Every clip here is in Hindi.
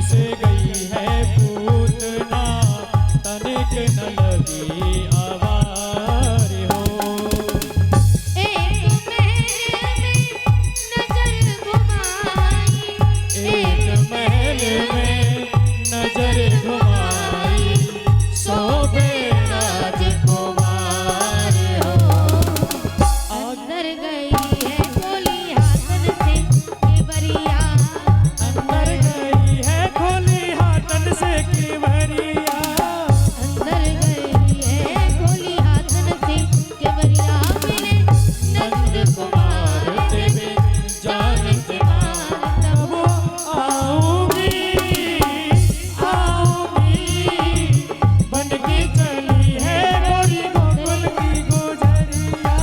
से गई है पूतना, तनिक न लगी आवार हो। एक महल में नजर घुमाई, शोभे राजकुमार हो। अंदर गई है खोली हाथन से केवरिया, अंदर गई है खोली हाथन से केवरिया, अंदर गई है खोली हाथन से केवरिया, मिले नंद कुमार देवे जान से तब आऊंगी, आऊंगी, बन के चली है गोरी गोकुल की गुजरिया।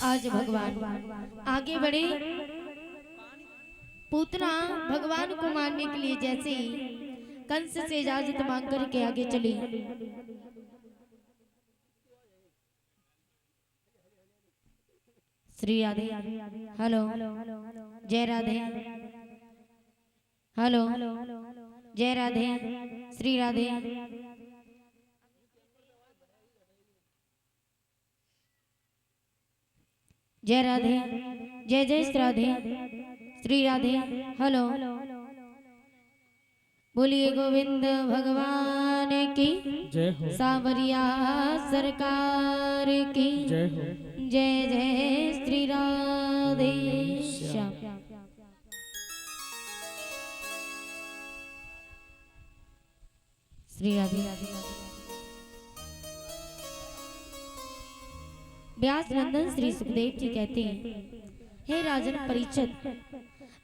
आज भगवान आगे बढ़े। पूतना भगवान को मारने के लिए जैसे ही कंस से इजाजत मांग कर के आगे चली, श्री राधे हेलो, जय राधे हेलो, जय राधे, श्री राधे, जय राधे, जय जय श्री राधे, श्री राधे हेलो, बोलिए गोविंद भगवान की जय हो, सावरिया सरकार की जय हो। जय जय श्री राधे श्याम। श्री राधे। व्यास नंदन श्री सुखदेव जी कहते हैं, हे राजन परीक्षित,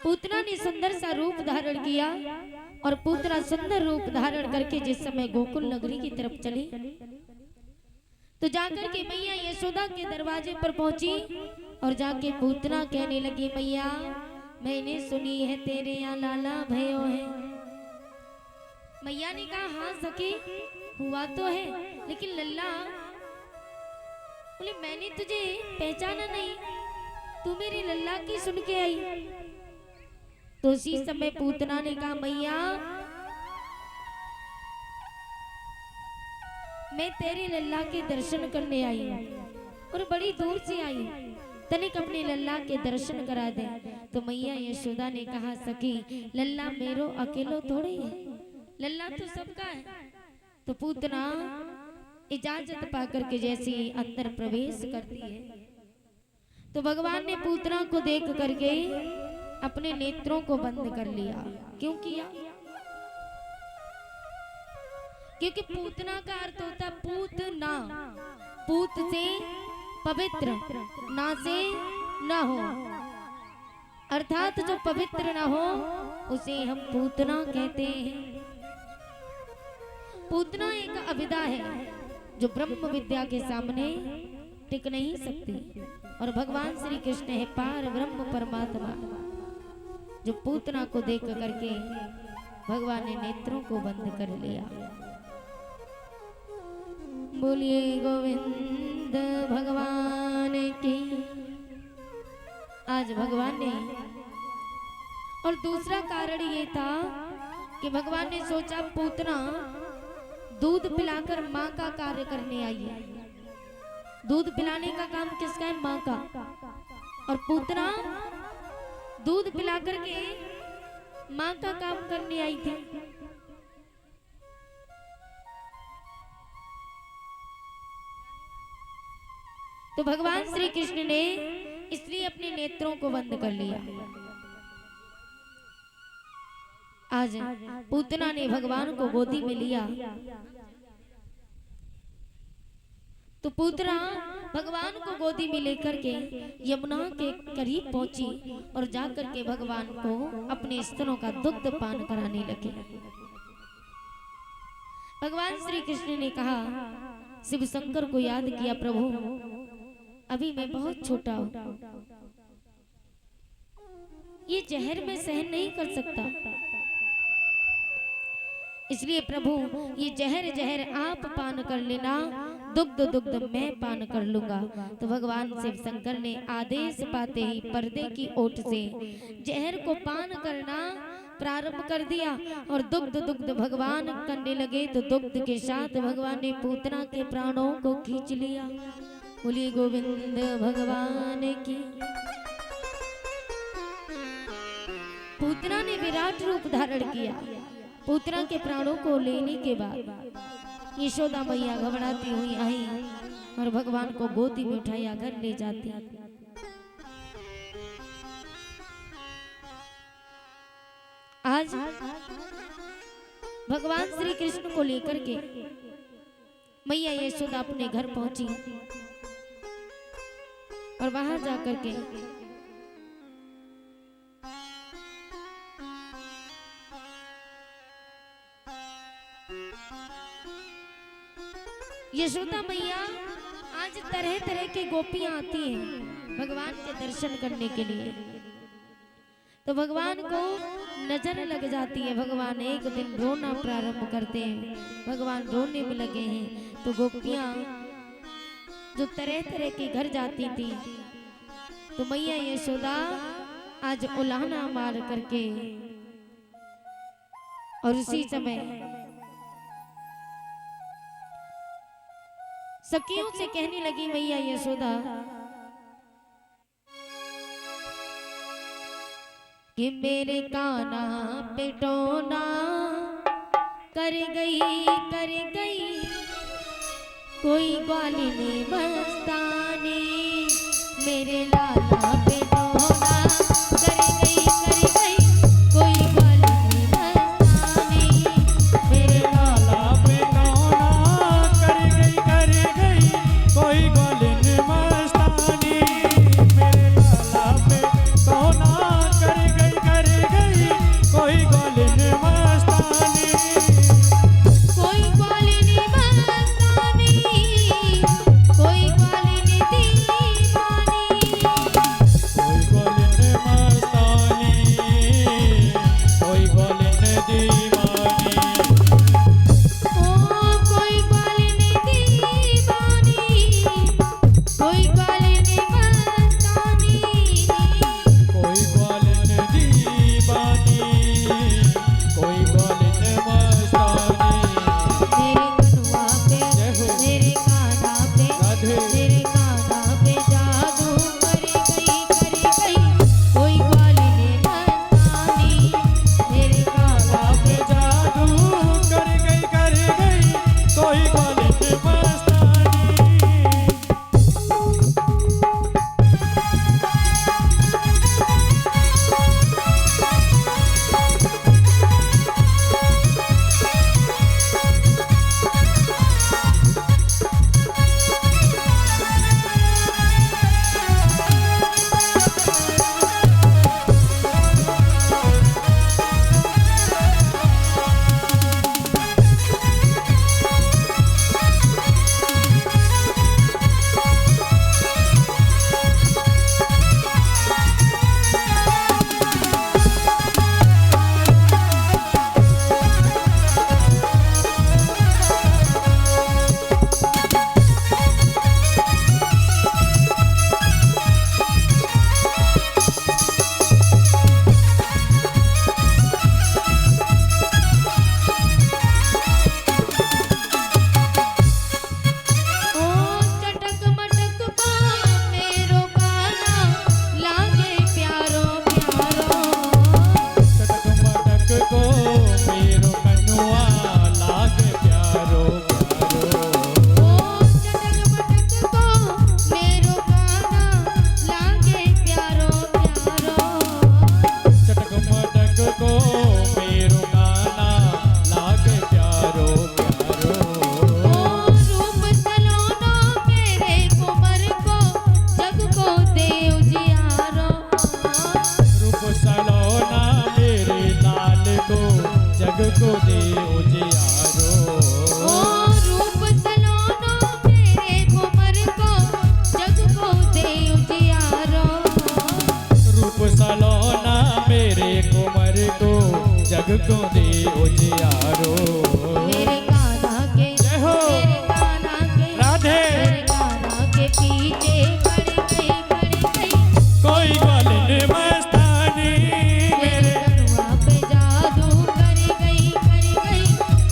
पूतना ने सुंदर सा रूप धारण किया और पूतना सुंदर रूप धारण करके जिस समय गोकुल नगरी की तरफ चली तो जाकर के मैया यशोदा के दरवाजे पर पहुंची और जाके पूतना कहने लगी, मैया मैंने सुनी है तेरे यहाँ लाला भयो है। मैया ने कहा, हाँ सखी हुआ तो है, लेकिन लल्ला बोले मैंने तुझे पहचाना नहीं, तू मेरी लल्ला की सुन के आई। तो उसी समय पूतना ने कहा, मैया मैं तेरी लल्ला के दर्शन करने आई हूँ और बड़ी दूर से आई हूँ, तनिक अपनी लल्ला के दर्शन करा दे। तो मैया यशोदा ने कहा, सखी लल्ला मेरो अकेलो थोड़ी है, लल्ला तो सबका है। तो पूतना इजाजत पाकर के जैसे अंदर प्रवेश करती है तो भगवान ने पूतना को देख करके अपने नेत्रों को बंद कर लिया। क्यों किया? क्योंकि पूतना का अर्थ होता पूतना, पूत से पवित्र, ना से ना हो, अर्थात जो पवित्र ना हो उसे हम पूतना कहते हैं। पूतना एक अविद्या है जो ब्रह्म विद्या के सामने टिक नहीं सकती, और भगवान श्री कृष्ण है पार ब्रह्म परमात्मा, जो पूतना को देख करके भगवान ने नेत्रों को बंद कर लिया। बोलिए गोविंद भगवान की। आज भगवान ने, और दूसरा कारण ये था कि भगवान ने सोचा पूतना दूध पिलाकर माँ का कार्य करने आई है। दूध पिलाने का काम किसका है? माँ का। और पूतना दूध पिलाकर के माँ का काम करने आई थी। तो भगवान श्री कृष्ण ने इसलिए अपने नेत्रों को बंद कर लिया। आज पूतना ने भगवान को गोदी में लिया तो पूतना भगवान को गोदी में लेकर के यमुना के करीब पहुंची और जाकर के भगवान को अपने स्तनों का दुग्ध पान कराने लगे। भगवान श्री कृष्ण ने कहा, शिव शंकर को याद किया, प्रभु अभी मैं बहुत छोटा हूं, ये जहर मैं सहन नहीं कर सकता, इसलिए प्रभु ये जहर आप पान कर लेना, दुग्ध मैं पान कर लूंगा। तो भगवान शिव शंकर ने आदेश पाते ही पर्दे की ओट से जहर को पान करना प्रारंभ कर दिया और दुग्ध भगवान करने लगे। तो दुग्ध के साथ भगवान ने पूतना के प्राणों को खींच लिया। बोलिए गोविंद भगवान की। पूतना ने विराट रूप धारण किया। पूतना के प्राणों को लेने के बाद यशोदा मैया घबराती हुई आई और भगवान को गोदी में उठाया घर ले जाती। आज भगवान श्री कृष्ण को लेकर के मैया यशोदा अपने घर पहुंची और वहां जाकर के यशोदा मैया आज तरह तरह की गोपियां आती हैं भगवान के दर्शन करने के लिए। तो भगवान को नजर लग जाती है। भगवान एक दिन रोना प्रारंभ करते हैं, भगवान रोने में लगे हैं। तो गोपियां जो तरह तरह के घर जाती थी तो मैया यशोदा आज उलाहना मार करके और उसी समय सखियों से कहने लगी, मैया यशोदा कि मेरे काना पे टोना कर गई कोई ग्वालिनी मस्तानी, मेरे लाला पे टोना कर गई कोई ग्वालिनी मस्तानी, मेरे लाला पे टोना कर गई कोई ग्वालिनी मस्तानी, मेरे लाला पे टोना कर गई कोई ग्वालिनी मस्तानी, कोई ग्वालिनी मस्तानी, कोई ग्वालिनी दीवानी, कोई ग्वालिनी मस्तानी, कोई ग्वालिनी दीवानी, ओ कोई ग्वालिनी दीवानी, लगों दे उजियारो मेरे कान्हा के जय हो। मेरे कान्हा के राधे मेरे कान्हा के पीछे पड़ गई कोई ग्वालिन मस्तानी मेरे कनुआ पे जादू कर गई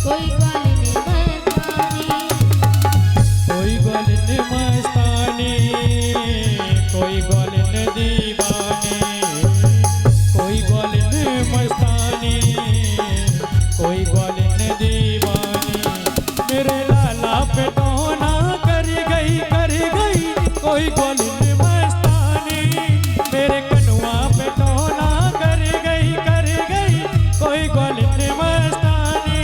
कोई ग्वालिन मस्तानी कोई ग्वालिन मस्तानी कोई ग्वालिन दीवानी कोई ग्वालिन मस्तानी कोई ग्वालिन दीवानी मेरे लाला पे टोना कर गई कोई ग्वालिन मस्तानी मेरे कनुआ पे टोना कर गई कोई ग्वालिन मस्तानी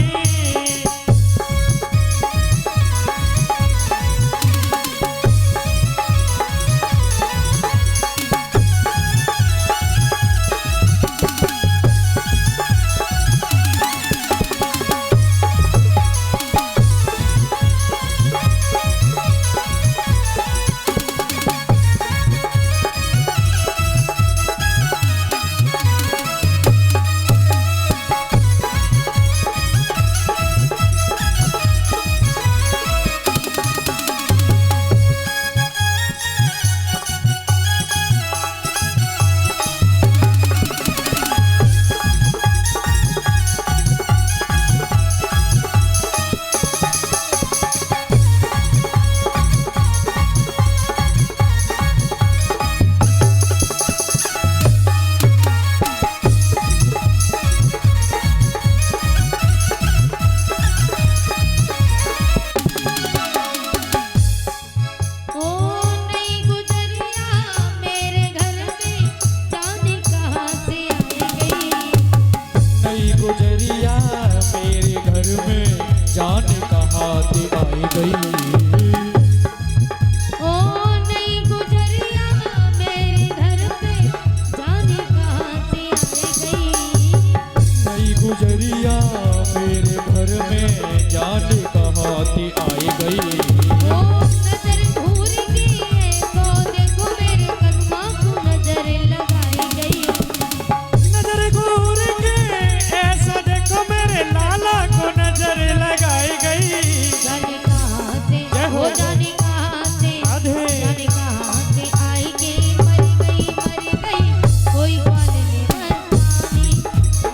ओ नई गुजरिया मेरे घर में जाने कहाँ से आई गई नई गुजरिया मेरे घर में जाने कहाँ से आई गई ओ नई गुजरिया मेरे घर में जाने कहाँ से आई गई नई गुजरिया मेरे घर में जाने कहाँ से आई गई ओ नजर घूर के तो देखो मेरे कदमा को नजर लगाई गई नजर घूर के ऐसा देखो मेरे लाला को नजर लगाई गई जाने कहाँ से जय हो। हो जाने कहाँ से राधे जाने कहाँ से आई के मर गई कोई ग्वालिन मस्तानी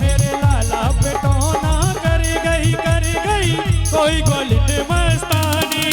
मेरे लाला पे टोना कर गई कोई ग्वालिन मस्तानी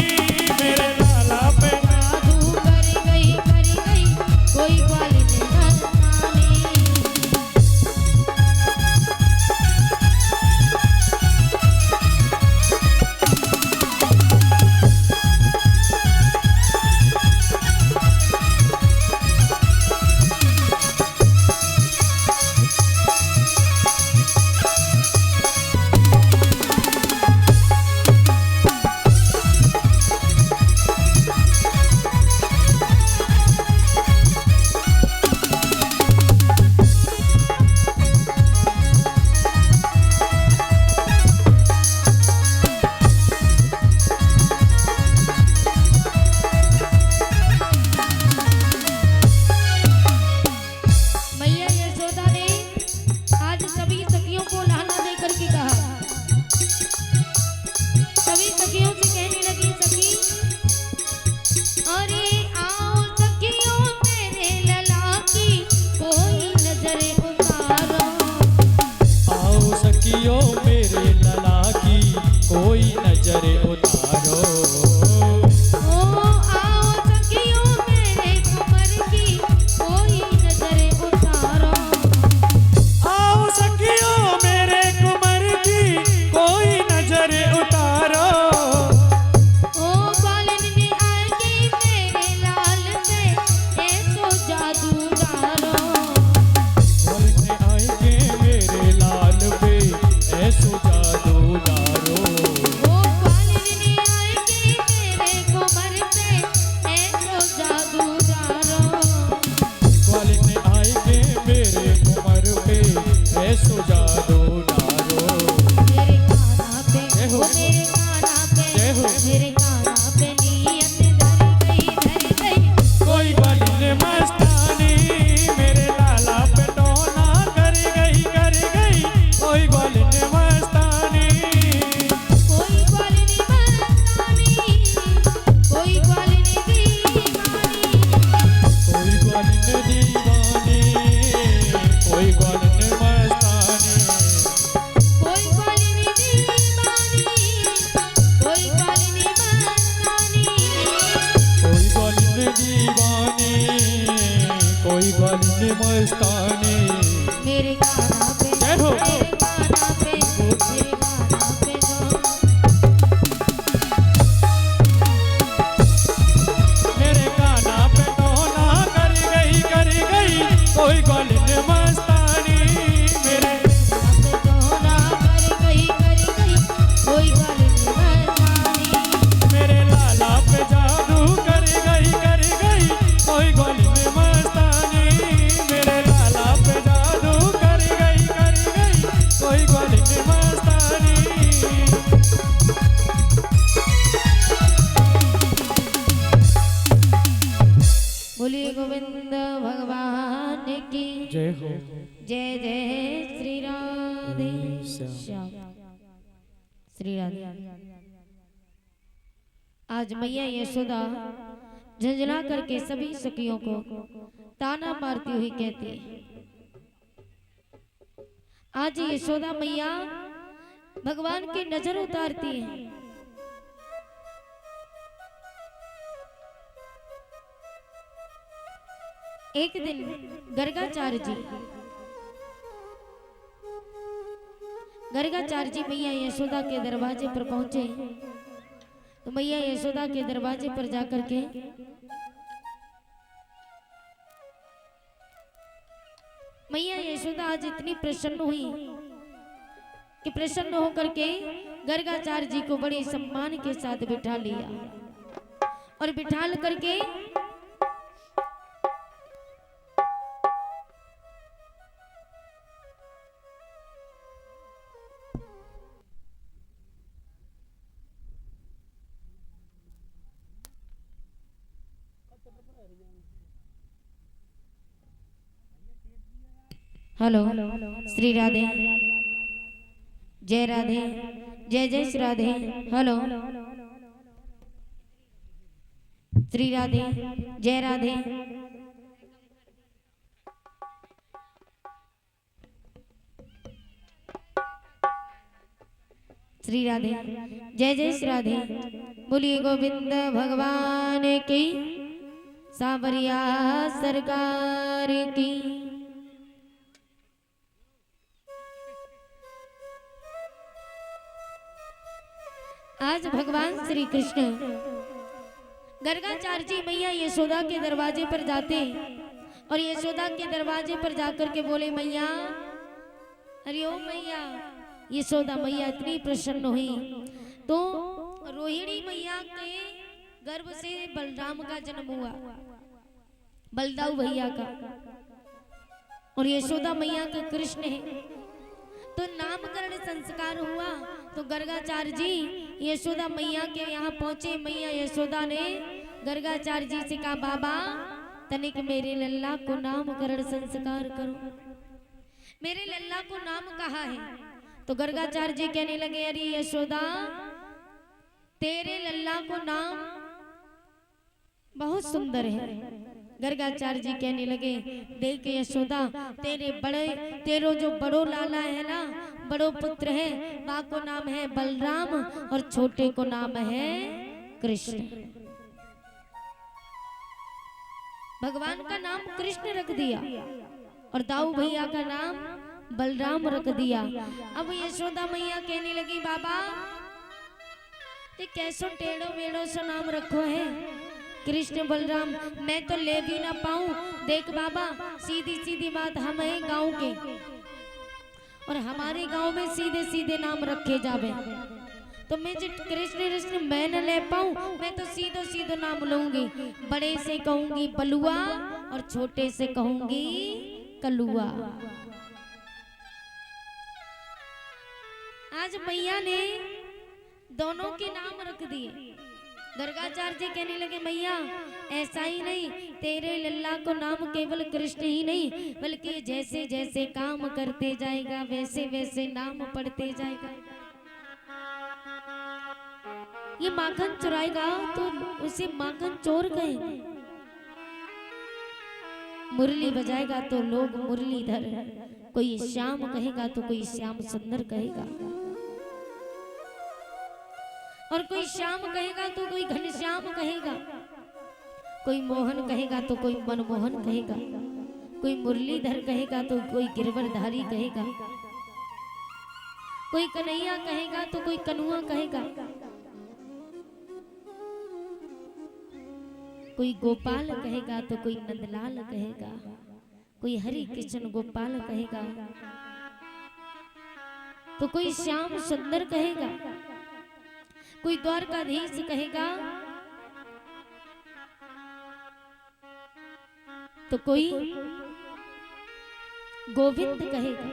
दीवानी कोई गली मस्तानी मेरे गाना पे जय हो। मेरे गाना पे मेरे गाना पे जो मेरे गाना पे तो ना कर गई कोई गली मस्तानी मेरे पे तो ना कर गई कोई गल मस्तानी मेरे लाला पे जादू कर गई कोई गली मस्तानी मेरे लाला पे जादू कर गई कोई गली मस्तानी बोलिए गोविंद भगवान की जय हो। जय जय श्री राधे श्याम श्री राधे। आज मैया यशोदा झंझला करके सभी सखियों को ताना मारती हुई कहती है। आज यशोदा मैया भगवान की नजर उतारती है। एक दिन गर्गाचार्य जी मैया यशोदा के दरवाजे पर पहुंचे। तो मैया यशोदा के दरवाजे पर जाकर के मैया यशोदा आज इतनी प्रसन्न हुई कि प्रसन्न होकर के गर्गाचार्य जी को बड़े सम्मान के साथ बिठा लिया और बिठाल करके हेलो श्री राधे जय राधे जय जय श्री राधे। हेलो श्री राधे जय राधे। श्री राधे जय जय श्री राधे। बोलिए गोविंद भगवान की सावरिया सरकार की। आज भगवान श्री कृष्ण गर्गाचार्य जी मैया यशोदा के दरवाजे पर जाते और यशोदा के दरवाजे पर जाकर के बोले मैया हरिओम मैया। यशोदा मैया इतनी प्रसन्न हुई तो रोहिणी मैया के गर्भ से बलराम का जन्म हुआ, बलदाऊ भैया का, और यशोदा मैया के कृष्ण है। तो नामकरण संस्कार हुआ तो गर्गाचार्य जी यशोदा मैया के यहाँ पहुंचे। मैया यशोदा ने गर्गाचार्य जी से कहा बाबा तनिक मेरे लल्ला को नामकरण संस्कार करो, मेरे लल्ला को नाम कहा है। तो गर्गाचार्य जी कहने लगे अरे यशोदा तेरे लल्ला को नाम बहुत सुंदर है। गर्गाचार्य जी कहने लगे देख यशोदा तेरो जो बड़ो लाला है ना, बड़ो पुत्र है, माँ को नाम है बलराम और छोटे को नाम है कृष्ण। भगवान का नाम कृष्ण रख दिया और दाऊ भैया का नाम बलराम रख दिया। अब यशोदा मैया कहने लगी बाबा ये कैसो टेढ़ो मेढ़ो सा नाम रखो है कृष्ण बलराम, मैं तो ले भी ना पाऊं। देख बाबा सीधी सीधी बात, हम हैं गांव के और हमारे गांव में सीधे सीधे नाम रखे जावे, तो मैं जो कृष्ण कृष्ण मैं न ले पाऊं, मैं तो सीधो सीधो नाम लूंगी। बड़े से कहूंगी बलुआ और छोटे से कहूंगी कलुआ। आज मैया ने दोनों के नाम रख दिए। गर्गाचार्य जी कहने लगे मैया ऐसा ही नहीं, तेरे लल्ला को नाम केवल कृष्ण ही नहीं बल्कि जैसे जैसे काम करते जाएगा वैसे वैसे नाम पढ़ते जाएगा। ये माखन चुराएगा तो उसे माखन चोर कहेंगे, मुरली बजाएगा तो लोग मुरलीधर, कोई श्याम कहेगा तो कोई श्याम सुंदर कहेगा, और कोई श्याम कहेगा तो कोई घनश्याम कहेगा, कोई मोहन कहेगा तो कोई मनमोहन कहेगा, कोई मुरलीधर कहेगा तो कोई गिरवरधारी कहेगा, कोई कन्हैया कहेगा तो कोई कनुआ कहेगा, कोई गोपाल कहेगा तो कोई नंदलाल कहेगा, कोई हरि कृष्ण गोपाल कहेगा तो कोई श्याम सुंदर कहेगा, कोई द्वारकाधीश कहेगा तो कोई गोविंद कहेगा,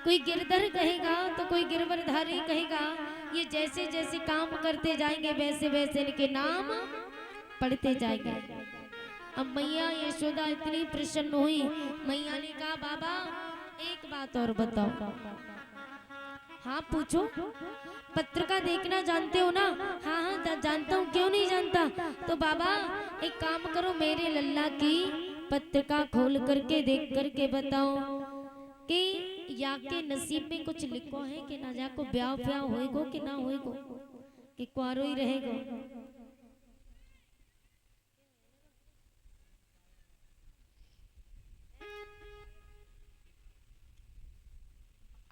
कोई गिरधर कहेगा तो कोई गिरवरधारी कहेगा। ये जैसे जैसे काम करते जाएंगे वैसे वैसे इनके नाम पढ़ते जाएंगे। अब मैया यशोदा इतनी प्रसन्न हुई, मैया ने कहा बाबा एक बात और बताओ। हाँ पूछो। पत्रिका देखना जानते हो ना? हाँ हाँ जानता हूँ, क्यों नहीं जानता। तो बाबा एक काम करो, मेरे लल्ला की पत्रिका खोल करके देख करके बताओ कि या के नसीब में कुछ लिखो है कि ना, जाको ब्याह ब्याह होएगो कि ना होएगो, कि कुआरो ही रहेगो।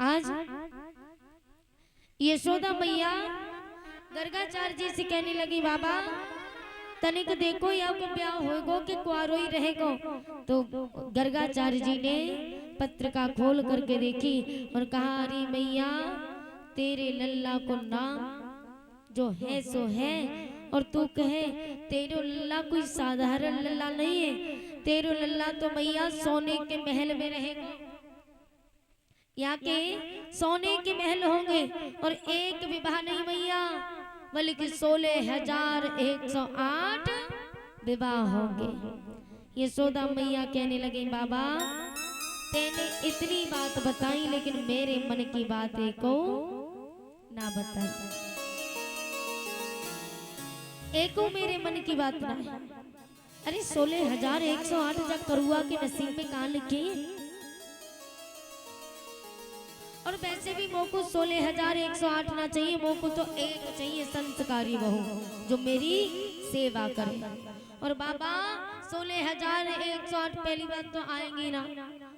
आज यशोदा मैया गर्गाचार्य जी से कहने लगी बाबा तनिक देखो या को ब्याह होएगो कि कुआरो ही रहेगो। तो गर्गाचार्य जी ने पत्रिका खोल करके देखी और कहा अरे मैया तेरे लल्ला को नाम जो है सो है, और तू कहे तेरे लल्ला कोई साधारण लल्ला नहीं है, तेरे लल्ला तो मैया सोने के महल में रहेगा। यहाँ के सोने के महल होंगे और एक विवाह नहीं मैया, बल्कि 16,108 विवाह होंगे। यशोदा मैया कहने लगे बाबा तेने इतनी बात बताई लेकिन मेरे मन की बात एको ना बताई, एको मेरे मन की बात ना। अरे 16,108 जब करुआ के नसीब में कहाँ लिखी है? और वैसे भी मोको 16,108 ना चाहिए, मोको तो एक चाहिए संस्कारी बहू जो मेरी सेवा करे। और बाबा 16,108 पहली बात तो आएंगी ना,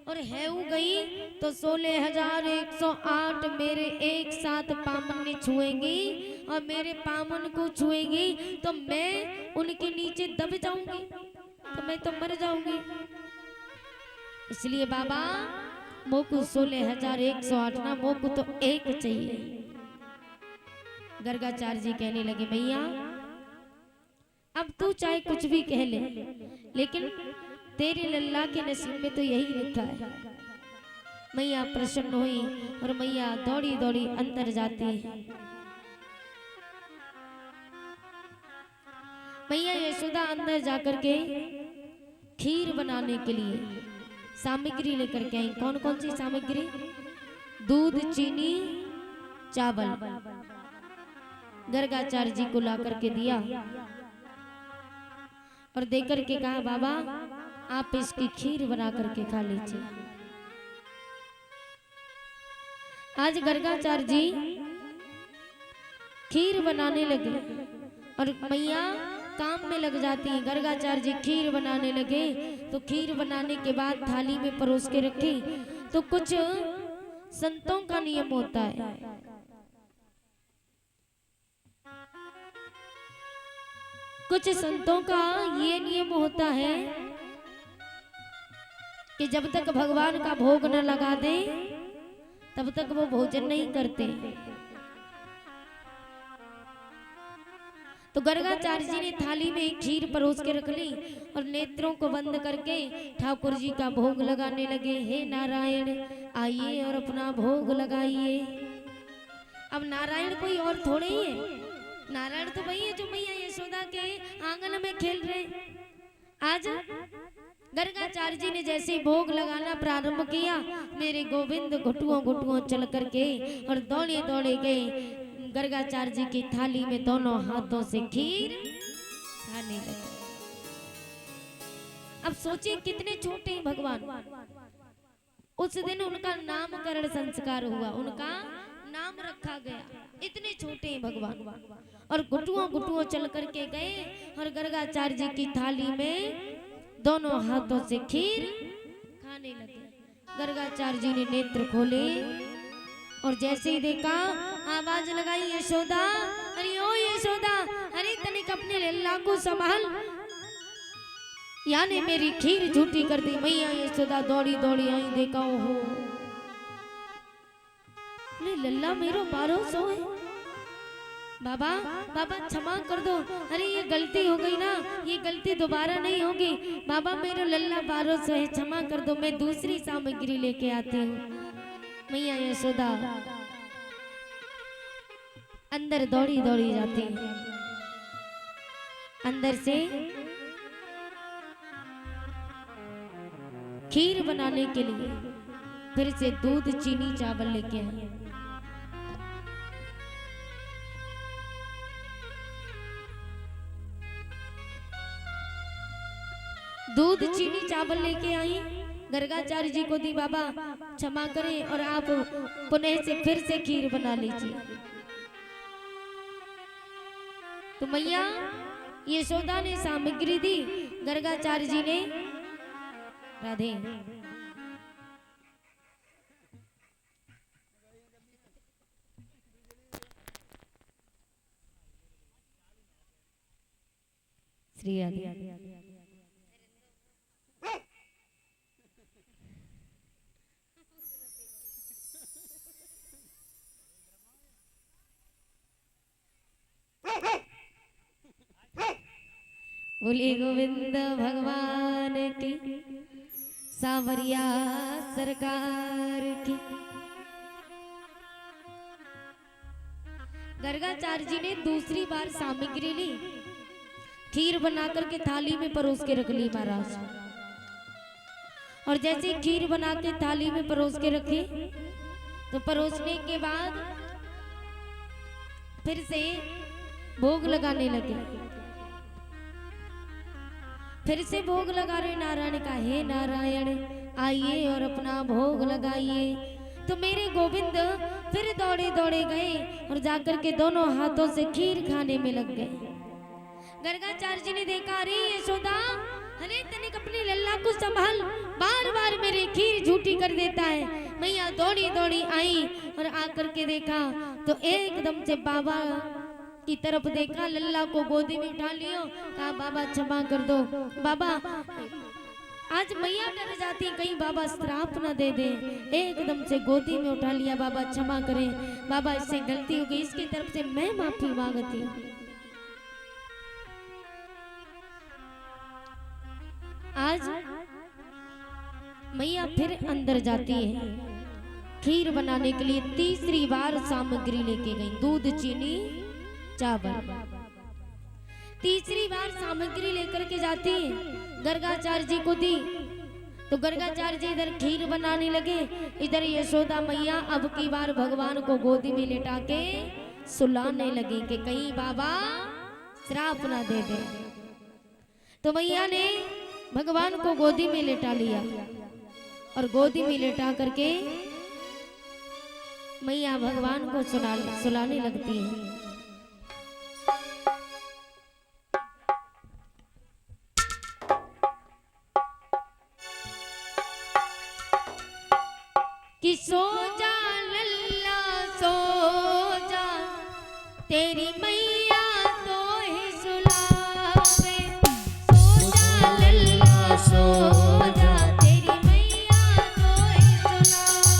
और है वो गई तो 16,108 मेरे एक साथ पामन ने छुएंगी, और मेरे पामन को छुएंगी तो मैं उनके नीचे दब जाऊंगी, तो मैं तो मर जाऊंगी। इसलिए बाबा मोको 16,108 ना, मोको तो एक चाहिए। गर्गाचार्य जी कहने लगे भैया अब तू चाहे कुछ भी कह ले, लेकिन तेरे लल्ला के नसीब में तो यही लिखा है। मैया प्रसन्न हुई और मैया दौड़ी दौड़ी अंदर जाती है। मैया यशोदा अंदर जाकर के खीर बनाने के लिए सामग्री लेकर के आई। कौन कौन सी सामग्री? दूध, चीनी, चावल। गर्गाचार्य जी को ला करके दिया और देकर के कहा बाबा आप इसकी खीर बना करके खा लीजिए। आज गर्गाचार्य जी खीर बनाने लगे और मैया काम में लग जाती है। गर्गाचार्य जी खीर बनाने लगे तो खीर बनाने के बाद थाली में परोस के रखी। तो कुछ संतों का नियम होता है, कुछ संतों का ये नियम होता है कि जब तक भगवान का भोग न लगा दे तब तक वो भोजन नहीं करते। तो गर्गाचार्य जी ने थाली में खीर परोस के रख ली और नेत्रों को बंद करके ठाकुर जी का भोग लगाने लगे। हे नारायण आइए और अपना भोग लगाइए। अब नारायण कोई और थोड़े ही है, नारायण तो वही है जो मैया यशोदा के आंगन में खेल रहे। आज गर्गाचार्य जी ने जैसे भोग लगाना प्रारंभ किया, मेरे गोविंद घुटुओं घुटुओं चल करके और दौड़े दौड़े गए गर्गाचार्य जी की थाली में दोनों हाथों से खीर खाने लगे। अब सोचिए कितने छोटे हैं भगवान। उस दिन उनका नामकरण संस्कार हुआ, उनका नाम रखा गया। इतने छोटे हैं भगवान। और गुटुओं गुटुओं चल करके गए और गर्गाचार्य जी की थाली में दोनों हाथों से खीर खाने लगे। गर्गाचार्य जी ने नेत्र खोले और जैसे ही देखा आवाज लगाई, यशोदा, अरे ओ यशोदा, अरे तनिक अपने लल्ला को संभाल, यानी मेरी खीर झूठी कर दी। मैया यशोदा दौड़ी दौड़ी आई, देखा ओहो लल्ला मेरो 1200 है। बाबा बाबा क्षमा कर दो, अरे ये गलती हो गई ना, ये गलती दोबारा नहीं होगी। बाबा मेरो लल्ला 1200 है, क्षमा कर दो, मैं दूसरी सामग्री लेके आती हूँ। मैया यशोदा अंदर दौड़ी दौड़ी जाती है, अंदर से खीर बनाने के लिए फिर से दूध चीनी चावल लेके आई। दूध चीनी चावल लेके आई, गर्गाचार्य जी को दी। बाबा क्षमा करें और आप पुनः से फिर से खीर बना लीजिए। तो मैया यशोदा ने सामग्री दी, गर्गाचार्य जी ने राधे श्री राधे बोले गोविंद भगवान की, सावरिया सरकार की। गर्गाचार्य जी ने दूसरी बार सामग्री ली, खीर बना करके थाली में परोस के रख ली महाराज। और जैसे खीर बना के थाली में परोस के रखी, तो परोसने के बाद फिर से भोग लगाने लगे। फिर से भोग लगा रहे। नारायण का, हे नारायण आइए और अपना भोग लगाइए। तो मेरे गोविंद फिर दौड़े दौड़े गए और जाकर के दोनों हाथों से खीर खाने में लग गए। गर्गाचार्य जी ने देखा, अरे यशोदा, अरे तनिक अपने लल्ला को संभाल, बार बार मेरी खीर झूठी कर देता है। मैया दौड़ी दौड़ी आई और आकर के देखा तो एकदम से बाबा की तरफ देखा, लल्ला को गोदी में उठा लियो, कहा बाबा क्षमा कर दो। बाबा आज मैया डर जाती, कहीं बाबा श्राप ना दे दे। एकदम से गोदी में उठा लिया, बाबा क्षमा करें, बाबा इससे गलती हो गई, इसकी तरफ से मैं माफी मांगती हूँ। आज मैया फिर अंदर जाती है, खीर बनाने के लिए तीसरी बार सामग्री लेके गई, दूध चीनी चावल। तीसरी बार सामग्री लेकर के जाती है, गर्गाचार्य जी को दी। तो गर्गाचार्य जी इधर खीर बनाने लगे, इधर यशोदा मैया अब की बार भगवान को गोदी में लेटा के सुलाने लगे कि कहीं बाबा श्राप ना दे दे। तो मैया ने भगवान को गोदी में लेटा लिया और गोदी में लेटा करके मैया भगवान को सुलाने लगती है। कि सो जा लल्ला सो जा, तेरी मैया तो ही सुलावे। सो जा लल्ला सो जा, तेरी मैया तो ही सुलावे।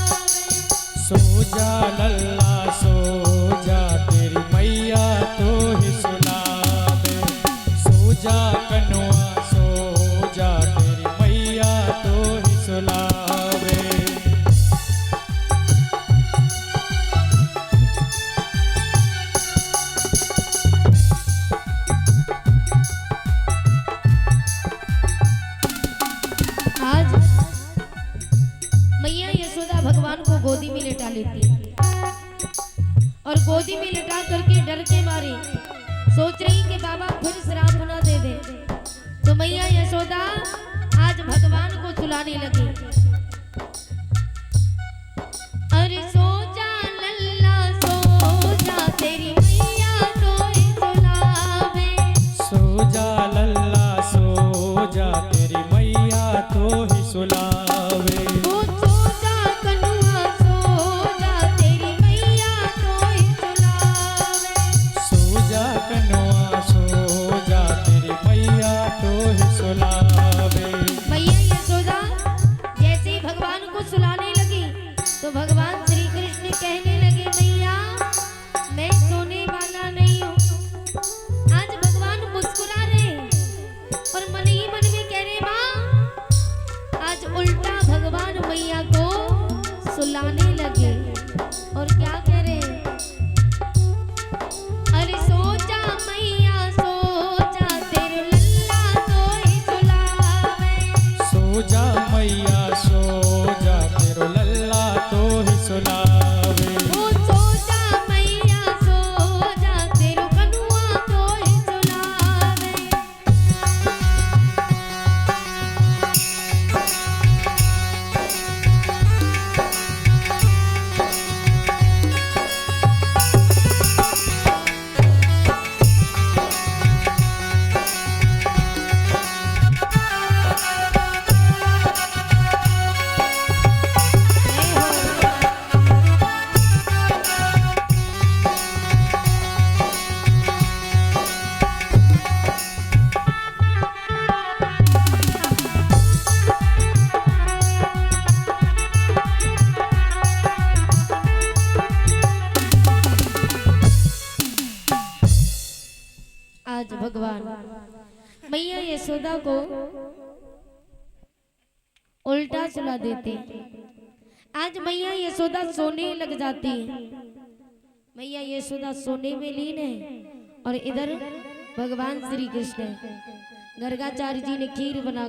सो जा लल्ला सो जा, तेरी मैया तो ही सुलावे। सो जा कनुआ सो जा, तेरी मैया तो ही सुलावे। आज मैया यशोदा भगवान को गोदी में लेटा लेती है और गोदी में लेटा करके डर के मारे सोच रही कि बाबा फिर श्राप ना दे दे। तो मैया यशोदा आज भगवान को सुलाने लगी, अरे सो जा लल्ला सो जा, जा तेरी मैया तो ही सुलावे। ओ सो जा कनुआ सो जा तेरी मैया तो ही सुलावे। सो जा कनुआ सो जा तेरी मैया तो ही सुलावे। मैया यशोदा जैसे ही भगवान को सुलाने लगी तो भगवान श्री कृष्ण कहने लगे मैया मैं सोने वाला नहीं हूँ। आज भगवान मुस्कुरा रहे और मन ही मन में कह रहे माँ आज उल्टा भगवान मैया को सुलाने लगे और क्या कह रहे अरे सो जा मैया सो जा तेरे लल्ला तो ही सुलावे। सो जा मैया सो जा तेरो लल्ला तो ही सुलावे। ओ सो जा मैया सो जा तेरो कनुआ तो ही सुलावे। आज भगवान मैया यशोदा को उल्टा सुला देते। आज मैया यशोदा सोने लग जाती। मैया यशोदा सोने में लीन है और इधर भगवान श्री कृष्ण गर्गाचार्य जी ने खीर बना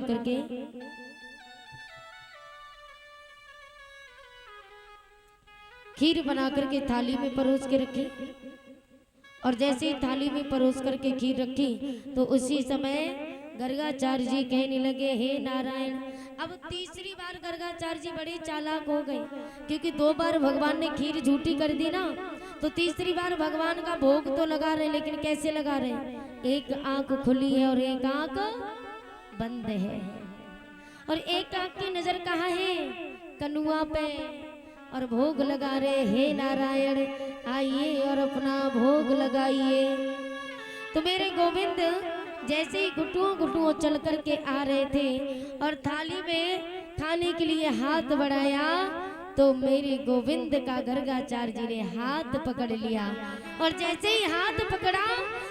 करके थाली में परोस के रखी और जैसे ही थाली में परोस करके खीर रखी तो उसी समय गर्गाचार्य जी कहने लगे हे नारायण। अब तीसरी बार गर्गाचार्य जी बड़े चालाक हो गए क्योंकि 2 बार भगवान ने खीर झूठी कर दी ना तो तीसरी बार भगवान का भोग तो लगा रहे लेकिन कैसे लगा रहे एक आंख खुली है और एक आंख बंद है और एक आंख की नजर कहाँ है कनुआ पे और भोग लगा रहे हे नारायण आइए और अपना भोग लगाइए। तो मेरे गोविंद जैसे ही घुटुओं चल करके आ रहे थे और थाली में खाने के लिए हाथ बढ़ाया तो मेरे गोविंद का गर्गाचार्य जी ने हाथ पकड़ लिया और जैसे ही हाथ पकड़ा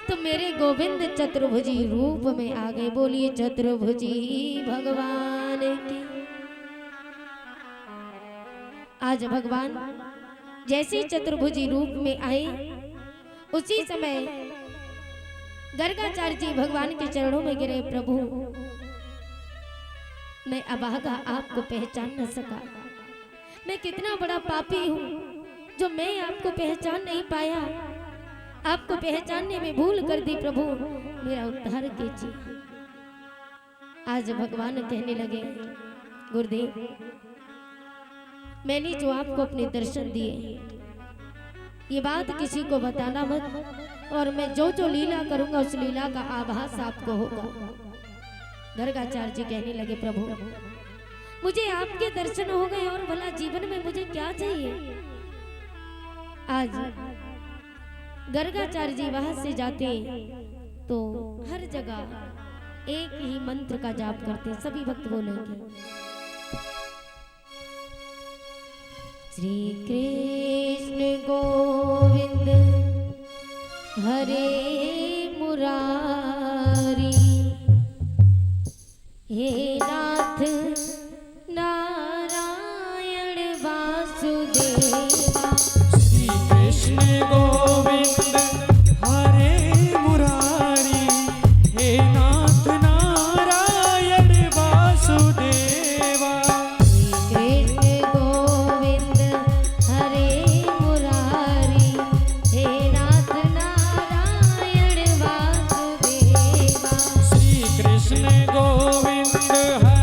तो मेरे गोविंद चतुर्भुजी रूप में आ गए। बोलिए चतुर्भुजी भगवान की। आज भगवान जैसे चतुर्भुजी रूप में आए उसी समय गर्गाचार्य जी भगवान के चरणों में गिरे। प्रभु मैं अभागा आपको पहचान न सका। मैं कितना बड़ा पापी हूँ जो मैं आपको पहचान नहीं पाया। आपको पहचानने में भूल कर दी। प्रभु मेरा उद्धार कीजिए। आज भगवान कहने लगे गुरुदेव मैंने जो आपको अपने दर्शन दिए ये बात किसी को बताना मत और मैं जो जो लीला करूंगा उस लीला का आभास आपको होगा। गर्गाचार्य जी कहने लगे प्रभु मुझे आपके दर्शन हो गए और भला जीवन में मुझे क्या चाहिए। आज गर्गाचार्य जी वहां से जाते तो हर जगह एक ही मंत्र का जाप करते। सभी भक्त बोलेंगे श्री कृष्ण गोविंद हरे मुरारी हे नाथ नारायण वासुदेवा। श्री कृष्ण गोविंद हरे मुरारी हे नाथ नारायण वासुदेवा। श्री कृष्ण गोविंद हरे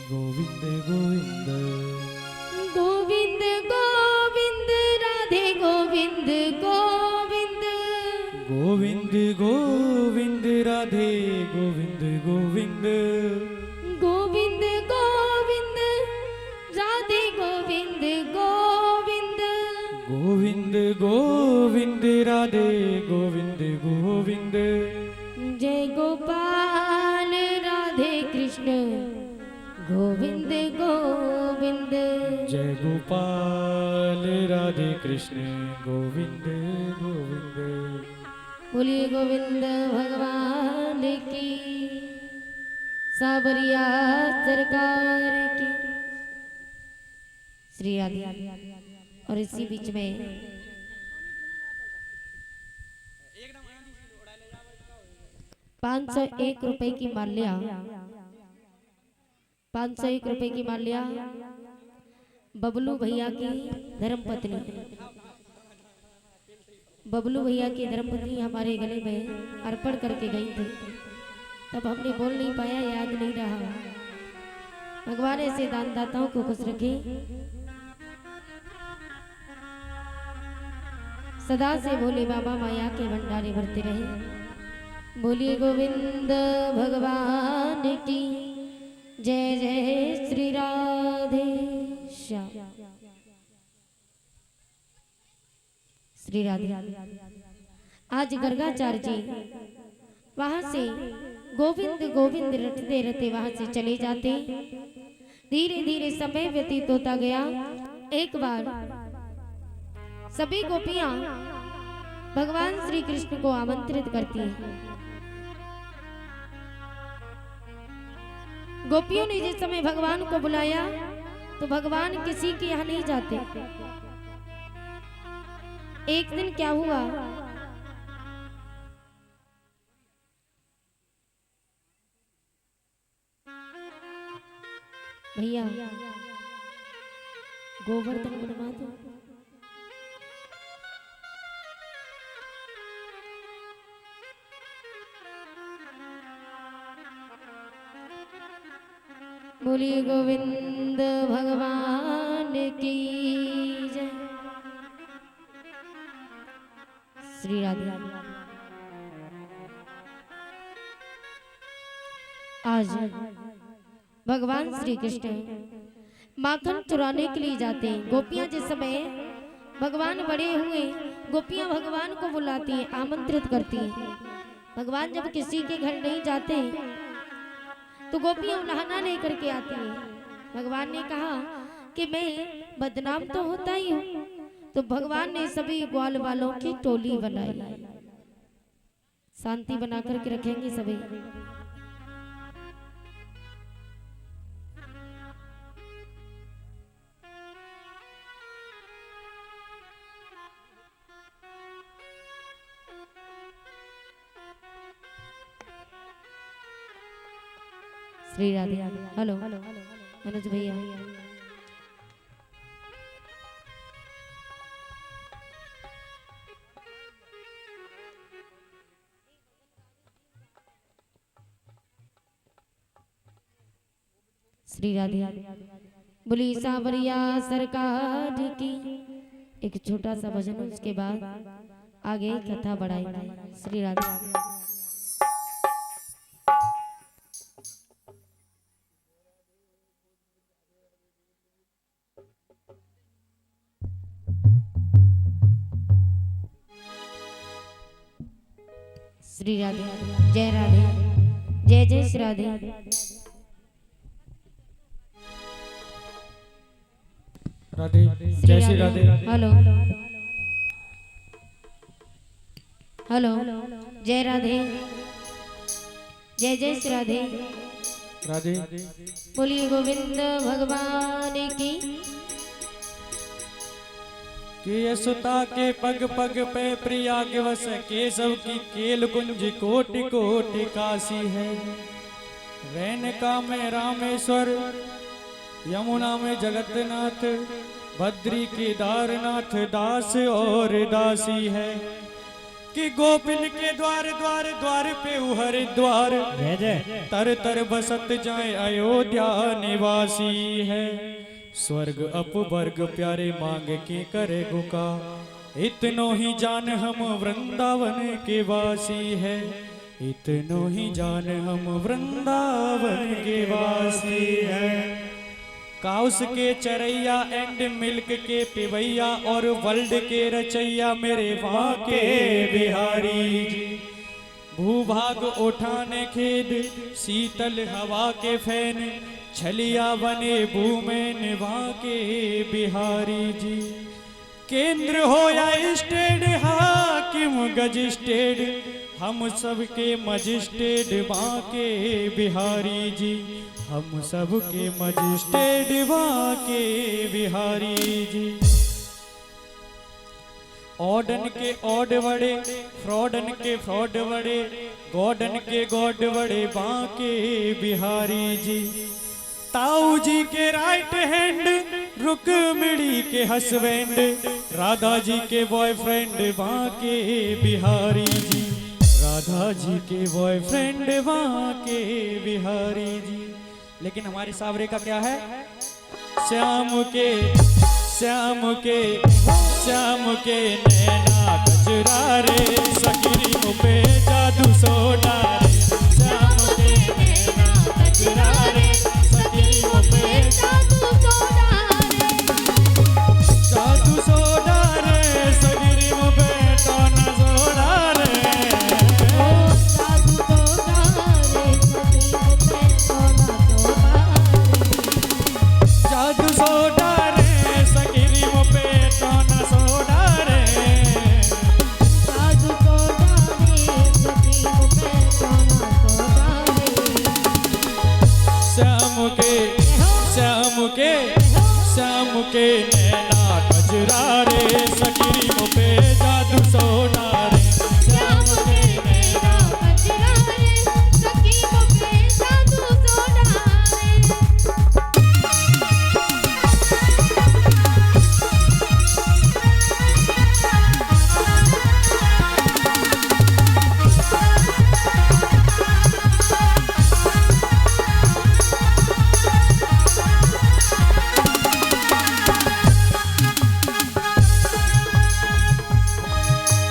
गोविंद गोविंद गोविंद गोविंद राधे गोविंद गोविंद गोविंद गोविंद राधे गोविंद गोविंद गोविंद गोविंद राधे गोविंद गोविंद गोविंद गोविंद राधे गोविंद गोविंद जय गोपाल राधे कृष्ण गोविंद गोविंद जय गोपाल राधे कृष्ण गोविंद गोविंद। बोलिए गोविंद भगवान की सावरिया सरकार की श्री राधे। और इसी बीच में 501 रुपए की माल्या 501 रुपए की माल्या बबलू भैया की धर्मपत्नी बबलू भैया की धर्मपत्नी हमारे गले में अर्पण करके गई थी। तब हमने बोल नहीं पाया, याद नहीं रहा। भगवान ऐसे दानदाताओं को खुश रखे, सदा से भोले बाबा माया के भंडारे भरते रहे। बोलिए गोविंद भगवान की जय जय श्री राधे श्याम श्री राधे। आज गर्गाचार्य जी वहां से गोविंद गोविंद रटते रटते वहां से चले जाते। धीरे धीरे समय व्यतीत होता गया। एक बार सभी गोपियां भगवान श्री कृष्ण को आमंत्रित करती हैं। गोपियों ने जिस समय भगवान को बुलाया तो भगवान किसी के यहाँ नहीं जाते। एक दिन क्या हुआ, भैया गोवर्धन बनवा दो। बोलिए गोविंद भगवान की जय श्री राधे। आज भगवान श्री कृष्ण माखन चुराने के लिए जाते हैं। गोपियां जिस समय भगवान बड़े हुए, गोपियां भगवान को बुलाती हैं, आमंत्रित करती हैं। भगवान जब किसी के घर नहीं जाते तो गोपियां उलाहना नहीं करके आती हैं। भगवान ने कहा कि मैं बदनाम तो होता ही हूँ, तो भगवान ने सभी ग्वाल वालों की टोली बनाई। शांति बना करके रखेंगे सभी। श्री राधे। हेलो मनोज भैया, श्री राधे। बोली सावरिया सरकार की। एक छोटा सा भजन, उसके बाद आगे कथा बढ़ाएंगे। श्री राधे। श्री राधे। जय राधे, जय जय श्री राधे। राधे जय श्री राधे। हेलो हेलो, जय राधे, जय जय श्री राधे। राधे बोलिए गोविंद भगवान की। के यशोता के पग पग पे प्रिया के वस केशव की केल कुंज कोटि कोटि काशी है। रेणुका में रामेश्वर, यमुना में जगन्नाथ, बद्री केदारनाथ दास और दासी है। कि गोपिन के द्वार द्वार द्वार पे हर द्वार जय जय तर तर बसत जाए अयोध्या निवासी है। स्वर्ग अपवर्ग प्यारे मांग के करे गुका, इतनो ही जान हम वृंदावन के वासी है। इतनो ही जान हम वृंदावन के वासी है। काउस के चरैया एंड मिल्क के पिवैया और वर्ल्ड के रचैया मेरे वहाँ के बिहारी जी। भूभाग उठाने खेद शीतल हवा के फैन, छलिया बने भूमेन वहाँ के बिहारी जी। केंद्र हो या स्टेट हाकिम गजिस्टेड, हम सबके मजिस्ट्रेट वहाँ के बिहारी जी। हम सबके मजिस्ट्रेट वहाँ के बिहारी जी। ऑर्डन के ऑड बड़े, फ्रॉडन के फ्रॉड बड़े, गॉडन के गॉड बड़े वहाँ के बिहारी जी। ताऊ जी के राइट हैंड, रुक्मिणी के हस्बैंड, राधा जी के बॉयफ्रेंड वहाँ के बिहारी जी। राधा जी के बॉयफ्रेंड वहाँ के बिहारी जी। लेकिन हमारे सावरे का क्या है? श्याम के श्याम के श्याम के नैना कजरा रे, सगिरी मुँह पे जादू सोडा रे। श्याम के नैना कजरा रे, सगिरी मुँह पे जादू सोडा रे, सगिरी मुँह पे टोना सोडा रे। जादू सोडा रे, सगिरी मुँह पे टोना सोडा रे। जादू सोडा रे, सगिरी मुँह पे टोना सोडा रे। श्याम के श्याम के श्याम के नैना कजरा रे, सगिरी मुँह पे जादू सोडा रे। श्याम के नैना कजरा रे, सगिरी मुँह पे जादू सोडा रे।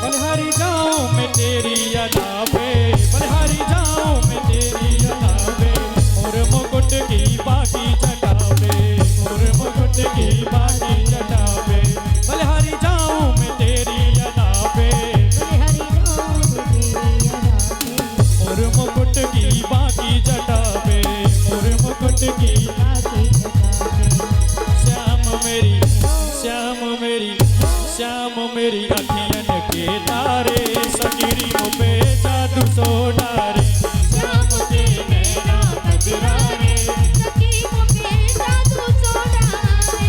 बलिहारी जाऊं मैं तेरी अदा पे, बलिहारी जाऊं मैं तेरी अदा पे। मोर मुकुट की बाकी जटा पे, मोर मुकुट की बाकी जटा पे। बलिहारी जाऊं मैं तेरी अदा पे, बलिहारी जाऊं मैं तेरी अदा पे। मोर मुकुट की बाकी जटा पे, मोर मुकुट की बाकी जटा पे। श्याम मेरी श्याम मेरी श्याम मेरी अखियन के तारे, सगिरी मुँह पे जादू सोडा रे। श्याम के नैना कजरा रे, सगिरी मुँह पे जादू सोडा रे।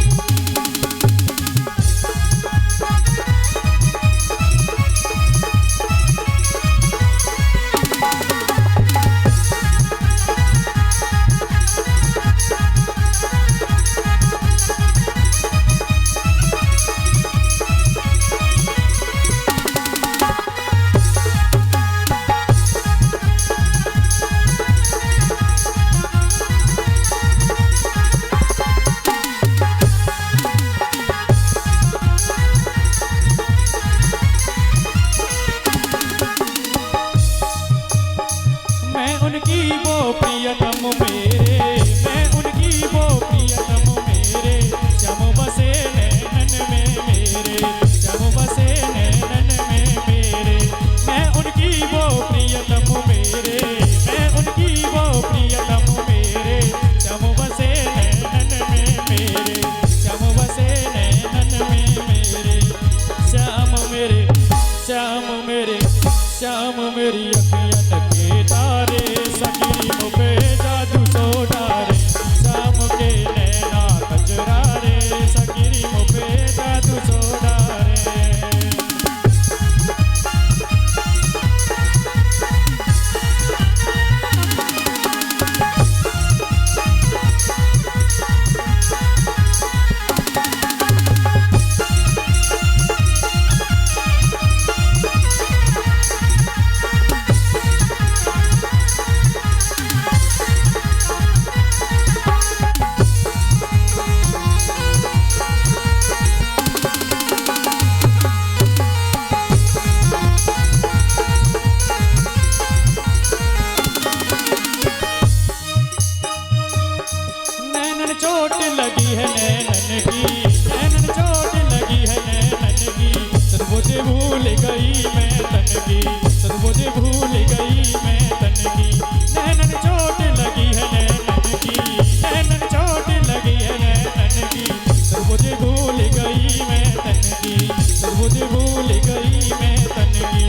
चोट लगी है नैनन की, नैनन चोट लगी है नैनन की, सदबुद्धि भूल गई मैं तन की, सदबुद्धि भूल गई मैं तन की, नैनन चोट लगी है नैनन की, नैनन चोट लगी है नैनन की, सदबुद्धि भूल गई मैं तन की, सदबुद्धि भूल गई मैं तन की।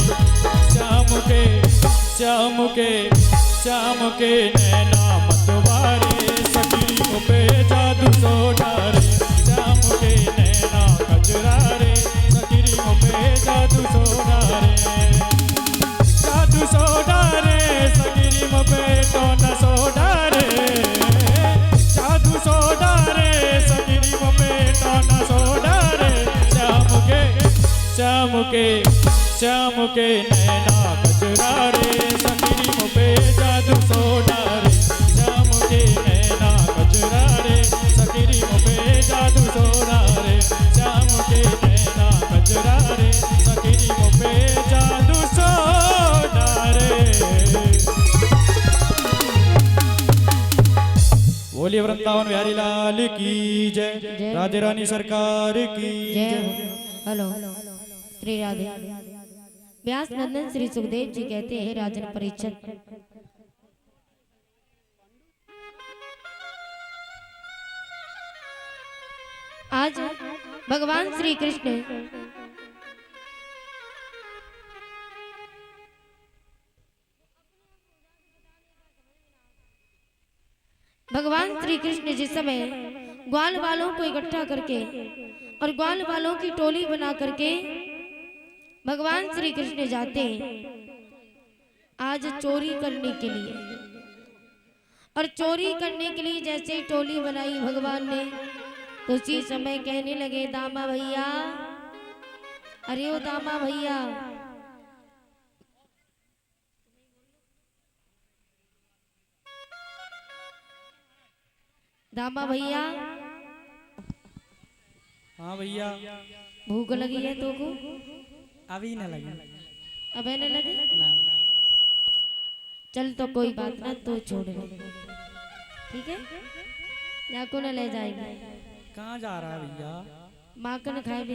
श्याम के नैना मतवारे सखी पे जादू सो डारे, श्याम के नैना कजरारे सखी पे जादू सो डारे, जादू सो डारे सखी पे तो न सो डारे, जादू सो डारे सखी पे तो न सो डारे, श्याम के नैना कजरारे सखी पे जादू सो डारे, श्याम के नैना कजरारे सखी पे जादू सो डारे, श्याम के नैना कजरारे सखी पे जादू सो डारे। बोलिए वृंदावन बिहारी लाल की जय, राधे रानी सरकार की जय। हेलो श्री राधे। व्यास नंदन श्री सुखदेव जी कहते हैं राजन परीक्षित, आज भगवान श्री कृष्ण जिस समय ग्वाल वालों को इकट्ठा करके और ग्वाल वालों की टोली बना करके भगवान श्री कृष्ण जाते हैं आज चोरी करने के लिए, और चोरी करने के लिए जैसे ही टोली बनाई भगवान ने, तो उसी समय कहने लगे दामा भैया, अरे ओ दामा भैया, दामा भैया। हाँ भैया। भूख लगी है तो को? अभी न लगी। अबे न लगी ना। चल तो कोई बात ना, तो छोड़ दे, ठीक है, जाको न ले जाएगा। कहाँ जा रहा है भैया? माखन खाए भी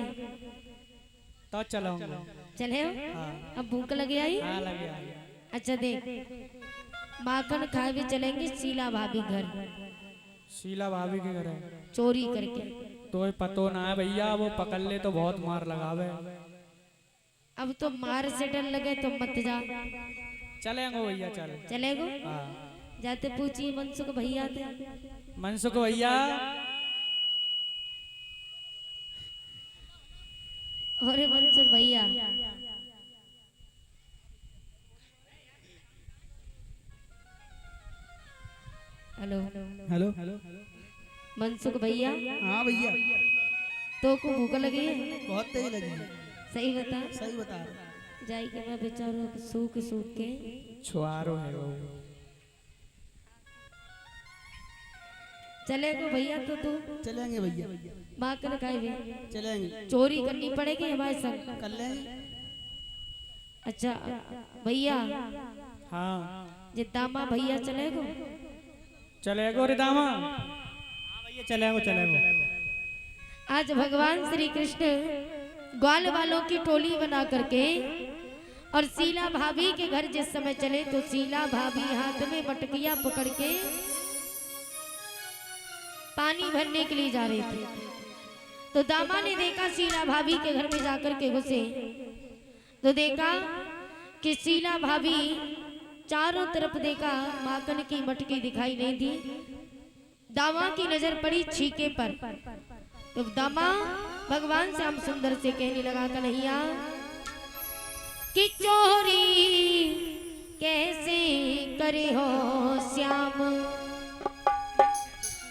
तो चलाऊंगा। चले हो? हाँ। अब भूख लगी आई? हाँ लगी आई। अच्छा देख, माखन खाए भी चलेंगे शीला भाभी घर। शीला भाभी के घर है? चोरी करके। तो पतो ना है भैया, वो पकड़ ले तो बहुत मार लगावे। अब तो मार से डर लगे तो मत जा। चलेंगे भैया, चलेगो? हाँ। जाते पूछिए मनसुख भैया थे। मनसुख भैया। अरे मनसुख भैया, हेलो हेलो। मनसुख भैया। हाँ भैया। तो को भूख लगी है? बहुत तेज लगी है। सही बता। सही बता रहा। जाई के मैं बेचारों को सूख के छुआरो है वो। चलेगो भैया? तो तू चलेंगे भैया। माखन खाए भी चलेंगे। चोरी करनी पड़ेगी हमारे संग। कर लेंगे। अच्छा भैया। हाँ। जितामा भैया चलेगो? चलेगो रे दामा। भैया चलेंगे। आज भगवान श्री कृष्ण ग्वाल वालों की टोली बना करके और शीला भाभी के घर जिस समय चले, तो शीला भाभी हाथ में मटकिया पकड़ के पानी भरने के लिए जा रही थी। तो दामा ने देखा शीला भाभी के घर में जाकर के घुसे, तो देखा कि शीला भाभी चारों तरफ देखा, माखन की मटकी दिखाई नहीं दी। दामा की नजर पड़ी छीके पर, तो दामा भगवान श्याम सुंदर से कहने लगा, कन्हैया कि चोरी कैसे करे हो श्याम,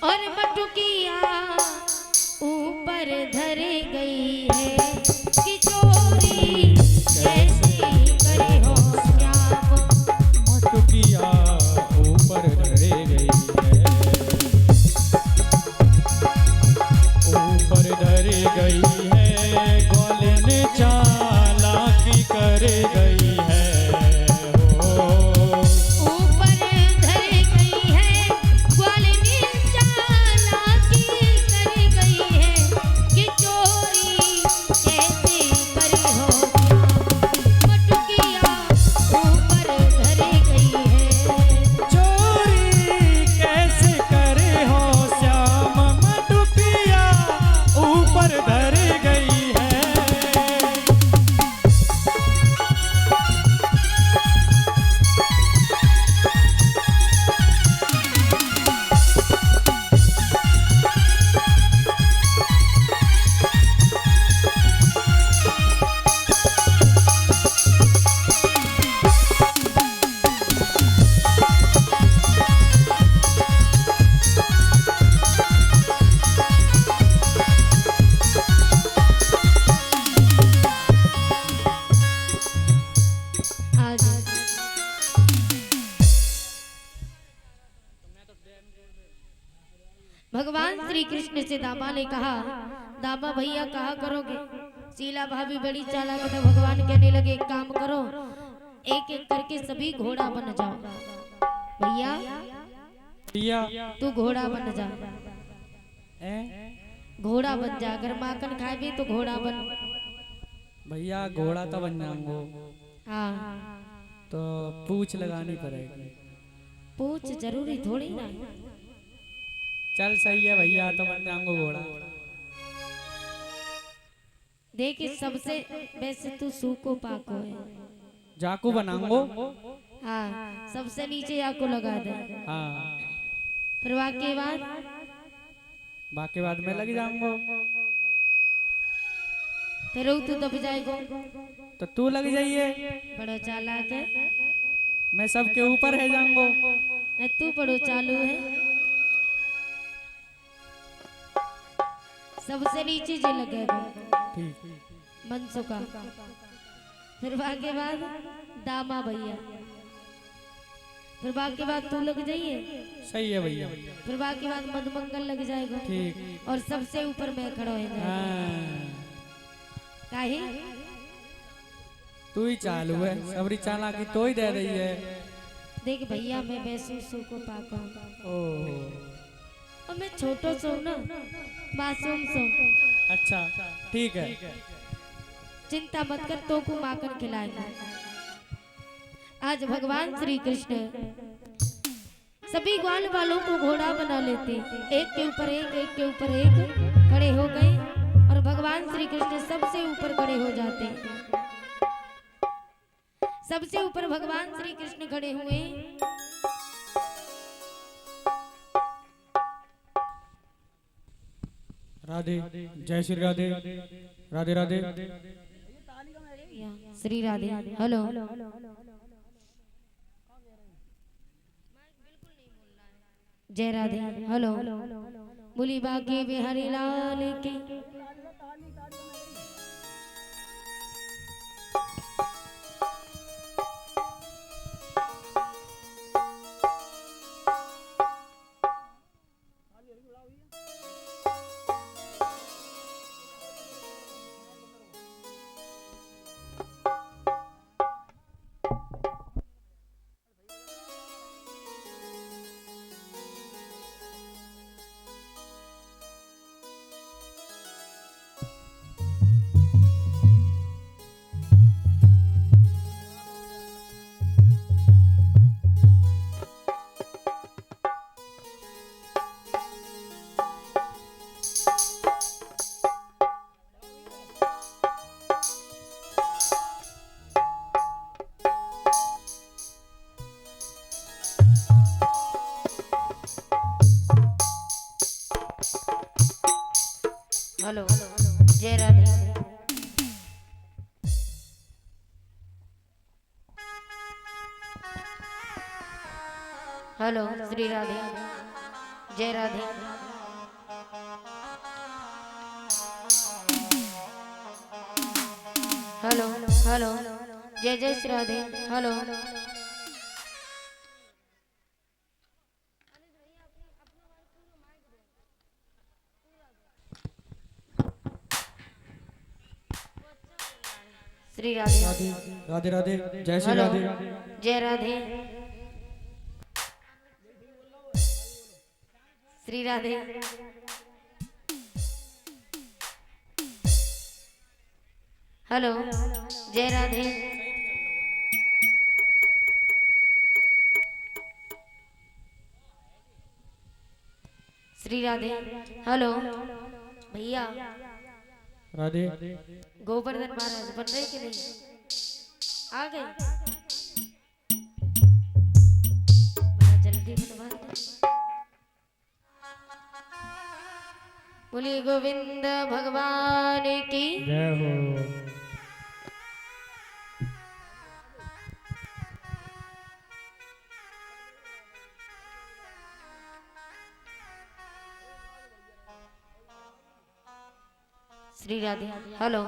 और मटुकिया ऊपर धर गई है, कि चोरी कैसे करे हो श्याम, मटुकिया ऊपर धरे गई है, ऊपर धरे गई है, ग्वालिन चालाकी करे गई है, ऊपर धर गई है, ग्वालिन चालाकी भगवान श्री कृष्ण से दामा ने कहा, दामा भैया कहा करोगे? शीला भाभी बड़ी चालाक है, तो भगवान कहने लगे एक काम करो, एक एक करके सभी घोड़ा बन जाओ। भैया भैया तू घोड़ा बन जा, ए? घोड़ा बन जा, अगर माखन खाए भी तो घोड़ा बन। भैया घोड़ा तो बन जाऊंगो, हाँ तो पूछ लगानी पड़ेगी। पूछ जरूरी थोड़ी ना। चल सही है भैया, तो बन जाऊंगो घोड़ा। देख इस सबसे वैसे तू सूको पाको है। जाकू बनाऊंगो। हाँ सबसे नीचे आको लगा दे। हाँ फिर वाके बाद बाकी बाद में लग जाऊंगो। फिर तू दब जाएगो। तो तू लग जाइए, बड़ो चालाक है, मैं सबके ऊपर है जाऊंगो। न तू बड़ो चालू है। सबसे नीचे जो लगेगा ठीक। मनसो का। फिर वाके बाद दामा भैया, फिर बाकी बाद तू लग जाइए। सही है भैया। फिर बाकी बाद मधुमंगल लग जाएगा। ठीक। और सबसे ऊपर मैं खड़ा हो जाएगा। हाँ। काहे? तू ही चालू है, सबरी चालाकी तो ही दे रही है। देख भैया मैं बेसूसू को पाका हूँ ओह और मैं छोटो सो ना, मासूम सो। अच्छा ठीक है। चिंता मत कर, तो को माखन खिलाएंगे। आज भगवान श्री कृष्ण सभी ग्वाल वालों को घोड़ा बना लेते, एक के ऊपर एक, एक के ऊपर एक खड़े हो गए और भगवान श्री कृष्ण सबसे ऊपर खड़े हो जाते। सबसे ऊपर भगवान श्री कृष्ण खड़े हुए। राधे, जय श्री राधे, राधे राधे। श्री राधे। हेलो जय राधे। हेलो बोली बाकी बिहारी लाल की। हेलो जय राधे। हेलो श्री राधे। जय राधे। हेलो हेलो जय जय श्री राधे। हेलो श्री राधे। राधे राधे, जय श्री हेलो राधे। जय राधे। श्री राधे। हेलो जय राधे। श्री राधे। हेलो भैया राधे। गोवर्धन महाराज बन रहे कि नहीं? आ गए? बड़ा जल्दी बनवा दे। बोलिए गोविंद भगवान की जय हो। श्री राधे। हेलो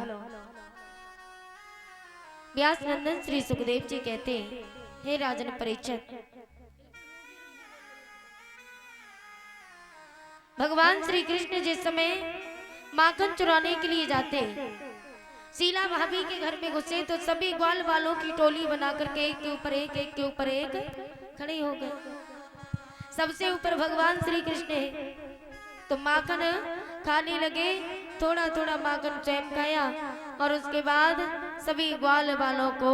व्यास नंदन श्री सुखदेव जी कहते, हे राजन परीक्षित, भगवान श्री कृष्ण जिस समय माखन चुराने के लिए जाते, शीला भाभी के घर में घुसे तो सभी ग्वाल वालों की टोली बना करके एक के ऊपर एक, एक के ऊपर एक खड़े हो गए। सबसे ऊपर भगवान श्री कृष्ण है, तो माखन खाने लगे। थोड़ा थोड़ा माखन स्वयं खाया और उसके बाद सभी ग्वाल वालों को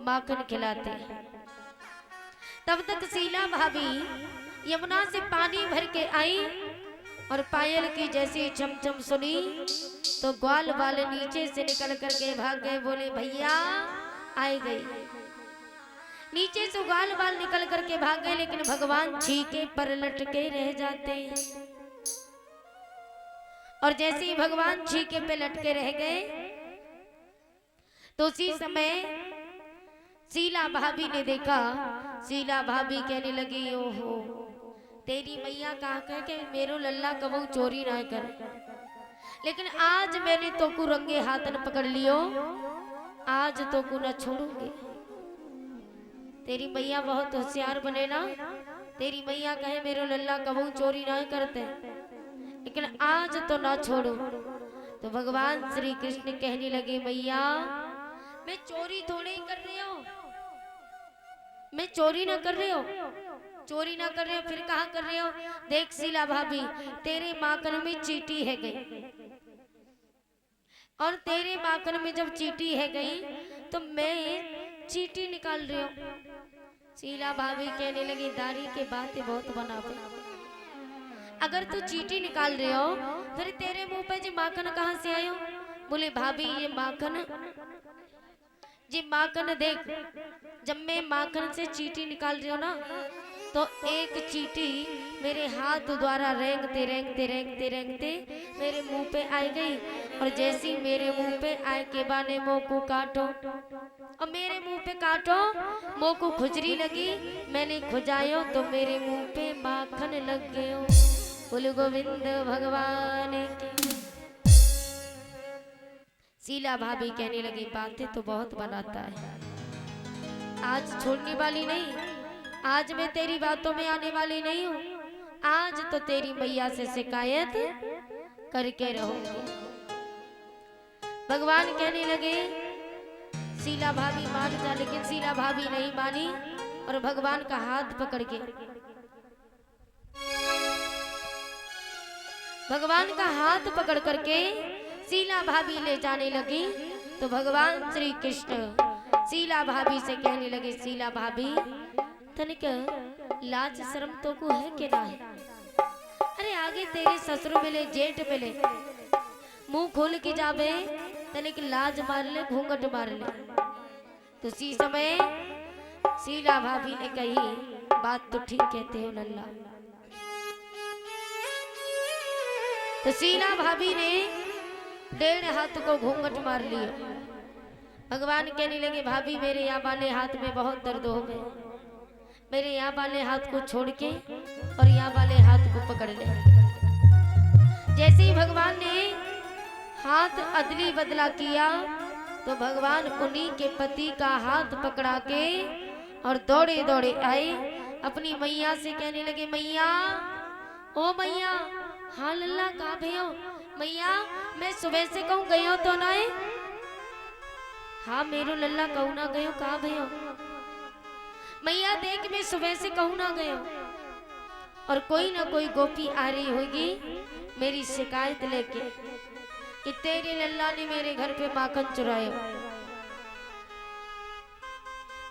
माखन खिलाते। तब तक शीला भाभी यमुना से पानी भर के आई और पायल की जैसी चमचम सुनी तो ग्वाल वाले नीचे से निकल करके भाग गए, बोले भैया आई गई। नीचे से ग्वाल वाल निकल करके भाग गए, लेकिन भगवान छीके पर लटके रह जाते हैं। और जैसे ही भगवान छीके पे लटके रह गए तो उसी समय शीला भाभी ने देखा। शीला भाभी कहने लगी, ओहो तेरी मैया कहा कह के मेरो लल्ला कबू चोरी ना कर, लेकिन आज मैंने तो को रंगे हाथन पकड़ लियो, आज तो को न छोड़ूंगी। तेरी मैया बहुत होशियार बने ना, तेरी मैया कहे मेरो लल्ला कबू चोरी ना करते, लेकिन आज तो ना छोड़ू। तो भगवान श्री कृष्ण कहने लगे, मैया मैं चोरी थोड़ी कर रही हूँ, मैं चोरी ना कर रही हूँ, चोरी ना कर रहे हो फिर कहाँ कर रहे हो। देख शीला भाभी तेरे माखन में चींटी है गई, और तेरे माखन में जब चींटी है गई तो मैं चींटी निकाल रही हूँ। शीला भाभी कहने लगी, दाढ़ी के बातें बहुत बनावे, अगर तू चींटी निकाल रहे हो फिर तेरे मुंह पे जी माखन कहाँ से आयो। बोले भाभी ये माखन जी माखन देख, जब मैं माखन से चींटी निकाल रही हूँ ना तो एक चींटी मेरे हाथ द्वारा रेंगते रेंगते रेंगते रेंगते मेरे मुंह पे आई गई, और जैसी मेरे मुंह पे आए के बाने मुंह को काटो, और मेरे मुंह पे काटो मुंह को खुजरी लगी, मैंने खुजायो तो मेरे मुंह पे माखन लग गयो। बोले गोविंद भगवान की। शीला भाभी कहने लगी, बातें तो बहुत बनाता है, आज छोड़ने वाली नहीं, आज मैं तेरी बातों में आने वाली नहीं हूँ, आज तो तेरी मैया से शिकायत करके रहूंगी। भगवान कहने लगे शीला भाभी मान जा, लेकिन शीला भाभी नहीं मानी और भगवान का हाथ पकड़ के भगवान का हाथ पकड़ करके शीला भाभी ले जाने लगी। तो भगवान श्री कृष्ण शीला भाभी से कहने लगे, शीला भाभी तनिक लाज शर्म तो को है कि ना है, अरे आगे तेरे ससुर मिले जेठ मिले, मुंह खोल के जावे, तनिक लाज मार ले, घूंघट मार ले। तो इसी समय शीला भाभी ने कही, बात तो ठीक कहते हो लल्ला। तो शीला भाभी ने 1.5 हाथ को घूंघट मार लिया। भगवान कहने लगे, भाभी मेरे यहाँ वाले हाथ में बहुत दर्द हो गए, मेरे यहाँ वाले हाथ को छोड़ के और यहाँ वाले हाथ को पकड़ ले। जैसे ही भगवान ने हाथ अदली बदला किया तो भगवान उन्हीं के पति का हाथ पकड़ा के और दौड़े दौड़े आए, अपनी मैया से कहने लगे, मैया ओ मैया, हाँ लल्ला कहाँ भयो, मैया मैं सुबह से कहूँ गयो तो ना है, हाँ मेरो लल्ला कहूँ ना गयो, कहाँ भयो, मैया देख मैं सुबह से कहूँ ना गयो, और कोई ना कोई गोपी आ रही होगी मेरी शिकायत लेके कि तेरे लल्ला ने मेरे घर पे माखन चुराया।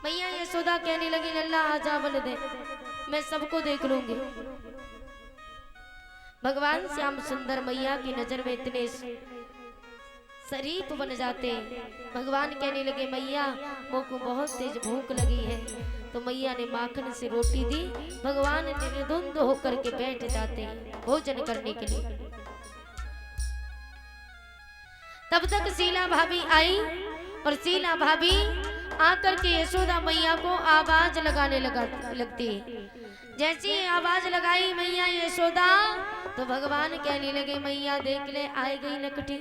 मैया यशोदा कहने लगी, लल्ला आजा बल दे, मैं सबको देख लूंगी। भगवान श्याम सुंदर मैया की नजर में इतने शरीफ बन जाते। भगवान कहने लगे, मैया मुझको बहुत तेज भूख लगी है। तो मैया ने माखन से रोटी दी, भगवान निर्धुंध होकर के बैठ जाते हैं भोजन करने के लिए। तब तक शीला भाभी आई और शीला भाभी आकर के यशोदा मैया को आवाज लगाने लगती है। जैसी आवाज लगाई मैया यशोदा तो भगवान कहने लगे, मैया देख ले आई गई नकटी।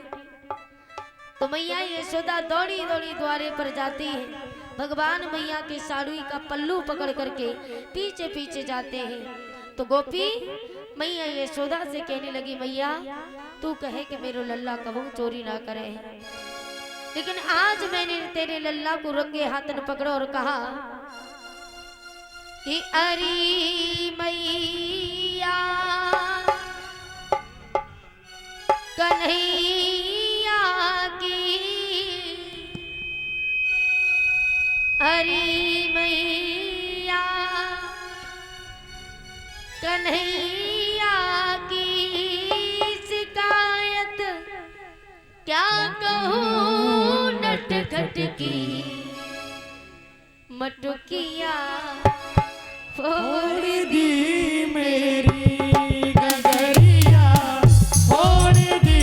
तो मैया यशोदा दौड़ी दौड़ी द्वारे पर जाती है। भगवान मैया के साड़ी का पल्लू पकड़ करके पीछे पीछे जाते हैं। तो गोपी मैया यशोदा से कहने लगी, मैया तू कहे कि मेरो लल्ला कबू चोरी ना करे, लेकिन आज मैंने तेरे लल्ला को रंगे हाथन पकड़ा और कहा कि अरे मैया कन्हैया की, अरे मैया कन्हैया की शिकायत क्या कहूँ नटखट की मटुकिया फोड़ दी मेरी गगरिया, फोड़ दी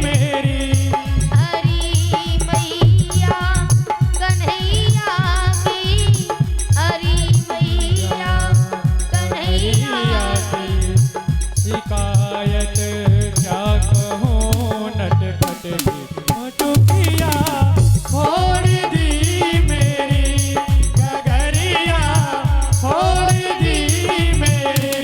मेरी। हरी मैया कन्हैया की, हरी मैया कन्हैया की शिकायत क्या कहूँ नटखट की मटुकिया, फोड़ दी मेरी गगरिया, फोड़ दी मेरी।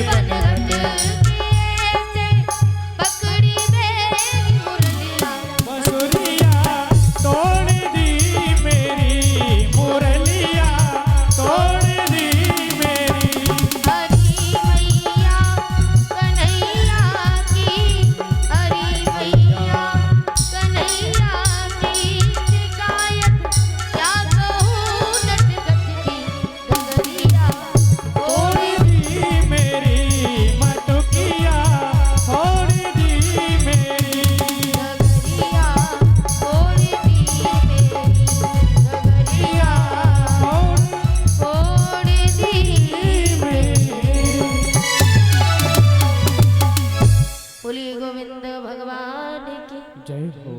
बनहट के पकड़ी मेरी मुरलिया बंसुरिया तोड़ दी मेरी मुरलिया तोड़ दी मेरी हरी मैया कन्हैया की हरी मैया कन्हैया की शिकायत क्या कहूँ नटखट की डगरिया तोड़ दी मेरी मटुकिया तोड़ दी मेरी डगरिया छोड़ दी मेरी डगरिया छोड़ दी बोलिए गोविंद भगवान की जय हो।